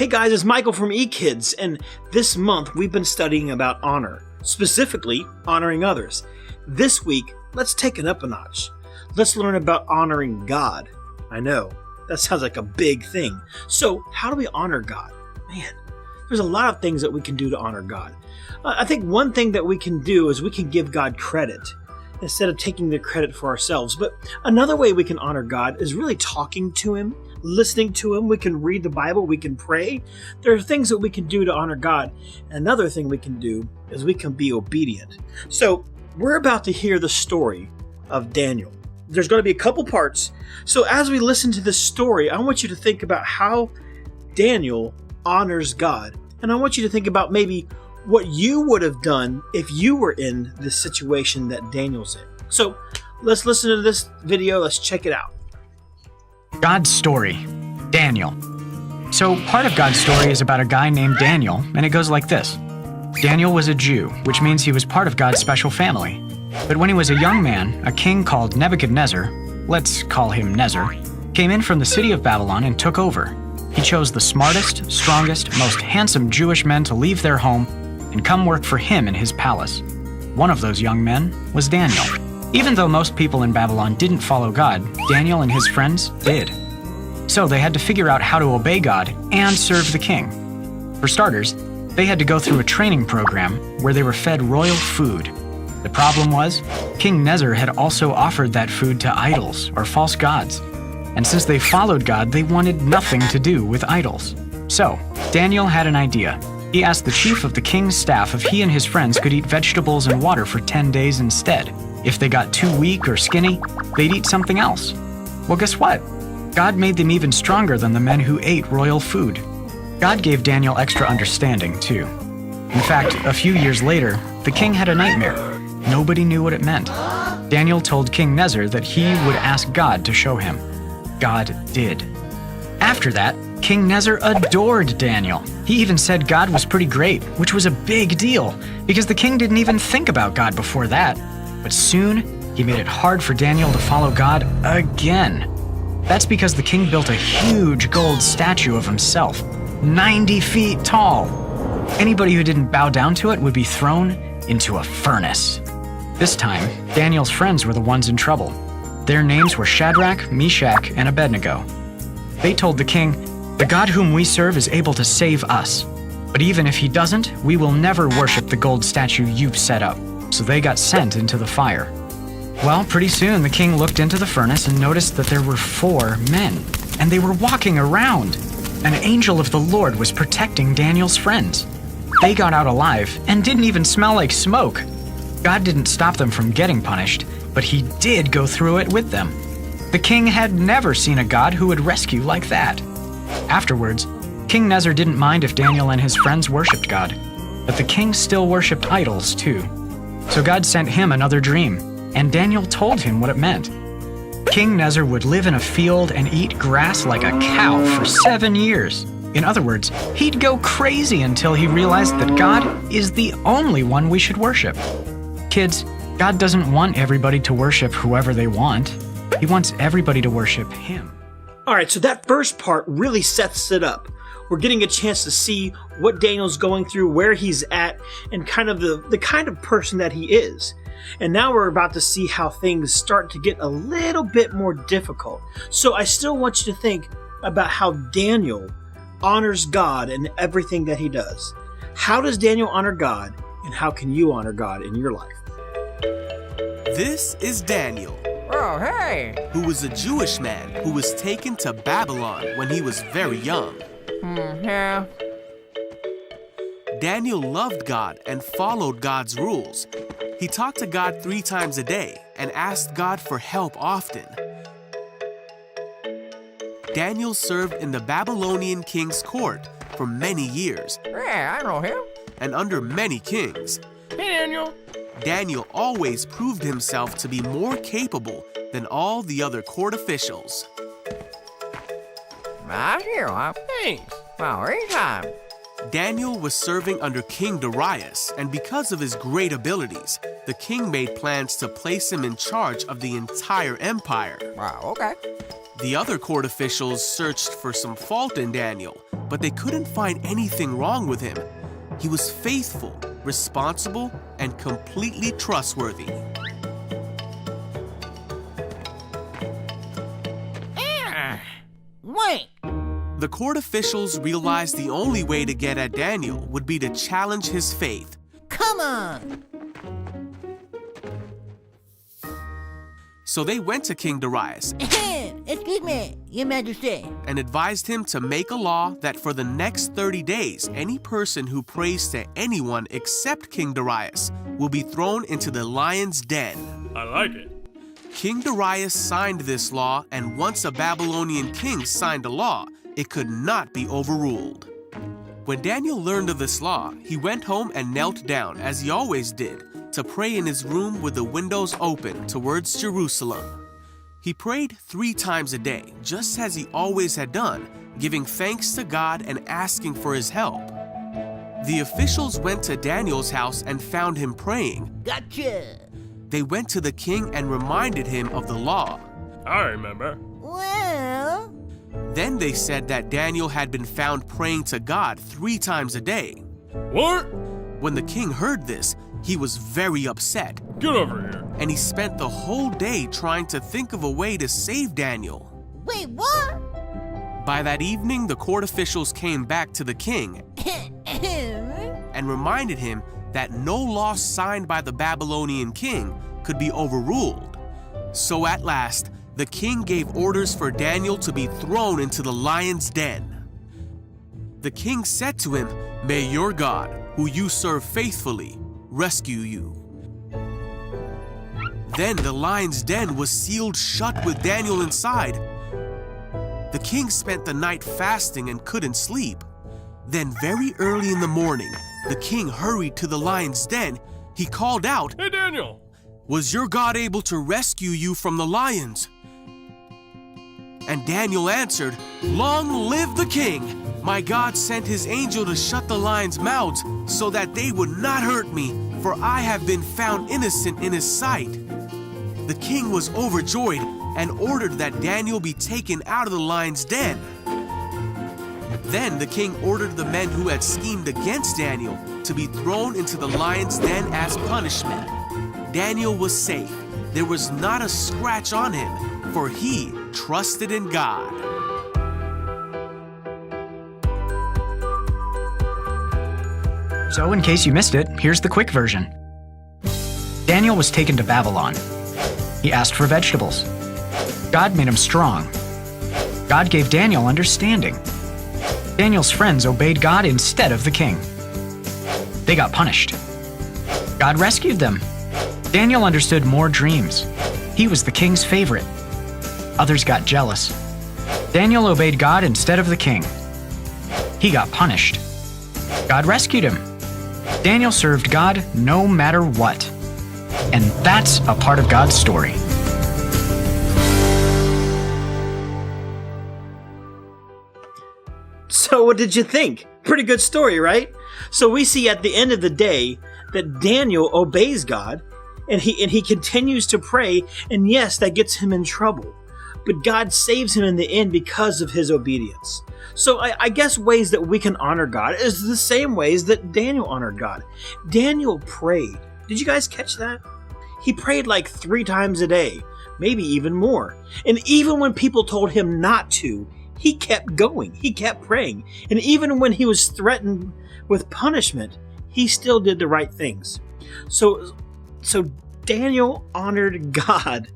Hey guys, it's Michael from Ekids, and this month we've been studying about honor, specifically honoring others. This week, let's take it up a notch. Let's learn about honoring God. I know, that sounds like a big thing. So, how do we honor God? Man, there's a lot of things that we can do to honor God. I think one thing that we can do is we can give God credit instead of taking the credit for ourselves. But another way we can honor God is really talking to Him, listening to Him. We can read the Bible, we can pray. There are things that we can do to honor God. Another thing we can do is we can be obedient. So we're about to hear the story of Daniel. There's going to be a couple parts. So as we listen to this story, I want you to think about how Daniel honors God. And I want you to think about maybe what you would have done if you were in the situation that Daniel's in. So let's listen to this video. Let's check it out. God's story, Daniel. So part of God's story is about a guy named Daniel, and it goes like this. Daniel was a Jew, which means he was part of God's special family. But when he was a young man, a king called Nebuchadnezzar, let's call him Nezer, came in from the city of Babylon and took over. He chose the smartest, strongest, most handsome Jewish men to leave their home and come work for him in his palace. One of those young men was Daniel. Even though most people in Babylon didn't follow God, Daniel and his friends did. So they had to figure out how to obey God and serve the king. For starters, they had to go through a training program where they were fed royal food. The problem was, King Nezer had also offered that food to idols or false gods. And since they followed God, they wanted nothing to do with idols. So, Daniel had an idea. He asked the chief of the king's staff if he and his friends could eat vegetables and water for 10 days instead. If they got too weak or skinny, they'd eat something else. Well, guess what? God made them even stronger than the men who ate royal food. God gave Daniel extra understanding, too. In fact, a few years later, the king had a nightmare. Nobody knew what it meant. Daniel told King Nezer that he would ask God to show him. God did. After that, King Nezer adored Daniel. He even said God was pretty great, which was a big deal, because the king didn't even think about God before that. But soon, he made it hard for Daniel to follow God again. That's because the king built a huge gold statue of himself, 90 feet tall. Anybody who didn't bow down to it would be thrown into a furnace. This time, Daniel's friends were the ones in trouble. Their names were Shadrach, Meshach, and Abednego. They told the king, "The God whom we serve is able to save us. But even if he doesn't, we will never worship the gold statue you've set up." So they got sent into the fire. Well, pretty soon the king looked into the furnace and noticed that there were 4 men, and they were walking around. An angel of the Lord was protecting Daniel's friends. They got out alive and didn't even smell like smoke. God didn't stop them from getting punished, but he did go through it with them. The king had never seen a God who would rescue like that. Afterwards, King Nezer didn't mind if Daniel and his friends worshipped God, but the king still worshipped idols too. So God sent him another dream, and Daniel told him what it meant. King Nezer would live in a field and eat grass like a cow for 7 years. In other words, he'd go crazy until he realized that God is the only one we should worship. Kids, God doesn't want everybody to worship whoever they want. He wants everybody to worship Him. All right, so that first part really sets it up. We're getting a chance to see what Daniel's going through, where he's at, and kind of the kind of person that he is. And now we're about to see how things start to get a little bit more difficult. So I still want you to think about how Daniel honors God in everything that he does. How does Daniel honor God, and how can you honor God in your life? This is Daniel. Oh, hey! Who was a Jewish man who was taken to Babylon when he was very young. Yeah. Daniel loved God and followed God's rules. He talked to God 3 times a day and asked God for help often. Daniel served in the Babylonian king's court for many years. Yeah, I know him. And under many kings. Hey, Daniel. Daniel always proved himself to be more capable than all the other court officials. Thanks. Well, anytime. Daniel was serving under King Darius, and because of his great abilities, the king made plans to place him in charge of the entire empire. Wow, okay. The other court officials searched for some fault in Daniel, but they couldn't find anything wrong with him. He was faithful, responsible, and completely trustworthy. Wait. The court officials realized the only way to get at Daniel would be to challenge his faith. Come on. So they went to King Darius Excuse me, Your Majesty. and advised him to make a law that for the next 30 days, any person who prays to anyone except King Darius will be thrown into the lion's den. I like it. King Darius signed this law, and once a Babylonian king signed a law, it could not be overruled. When Daniel learned of this law, he went home and knelt down, as he always did, to pray in his room with the windows open towards Jerusalem. He prayed 3 times a day, just as he always had done, giving thanks to God and asking for his help. The officials went to Daniel's house and found him praying. Gotcha. They went to the king and reminded him of the law. I remember. Well, Then they said that Daniel had been found praying to God 3 times a day. What? When the king heard this, he was very upset, Get over here. and he spent the whole day trying to think of a way to save Daniel. wait, what? By that evening, the court officials came back to the king and reminded him that no law signed by the Babylonian king could be overruled. So at last, the king gave orders for Daniel to be thrown into the lion's den. The king said to him, "May your God, who you serve faithfully, rescue you." Then the lion's den was sealed shut with Daniel inside. The king spent the night fasting and couldn't sleep. Then very early in the morning, the king hurried to the lion's den. He called out, Hey, Daniel. "Was your God able to rescue you from the lions?" And Daniel answered, "Long live the king! My God sent his angel to shut the lions' mouths so that they would not hurt me, for I have been found innocent in his sight." The king was overjoyed and ordered that Daniel be taken out of the lion's den. Then the king ordered the men who had schemed against Daniel to be thrown into the lion's den as punishment. Daniel was safe. There was not a scratch on him, for he trusted in God. So, in case you missed it, here's the quick version. Daniel was taken to Babylon. He asked for vegetables. God made him strong. God gave Daniel understanding. Daniel's friends obeyed God instead of the king. They got punished. God rescued them. Daniel understood more dreams. He was the king's favorite. Others got jealous. Daniel obeyed God instead of the king. He got punished. God rescued him. Daniel served God no matter what. And that's a part of God's story. So what did you think? Pretty good story, right? So we see at the end of the day that Daniel obeys God and he continues to pray, and yes, that gets him in trouble. But God saves him in the end because of his obedience. So I guess ways that we can honor God is the same ways that Daniel honored God. Daniel prayed. Did you guys catch that? He prayed like 3 times a day, maybe even more. And even when people told him not to, he kept going. He kept praying. And even when he was threatened with punishment, he still did the right things. So Daniel honored God.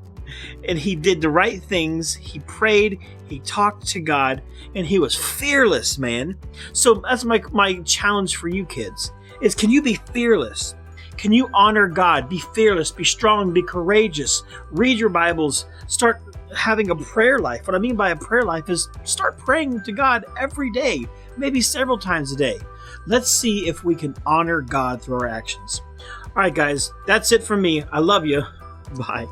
And he did the right things. He prayed, he talked to God, and he was fearless, man. So that's my challenge for you kids, is can you be fearless? Can you honor God? Be fearless, be strong, be courageous. Read your Bibles, start having a prayer life. What I mean by a prayer life is start praying to God every day, maybe several times a day. Let's see if we can honor God through our actions. All right, guys, that's it from me. I love you. Bye.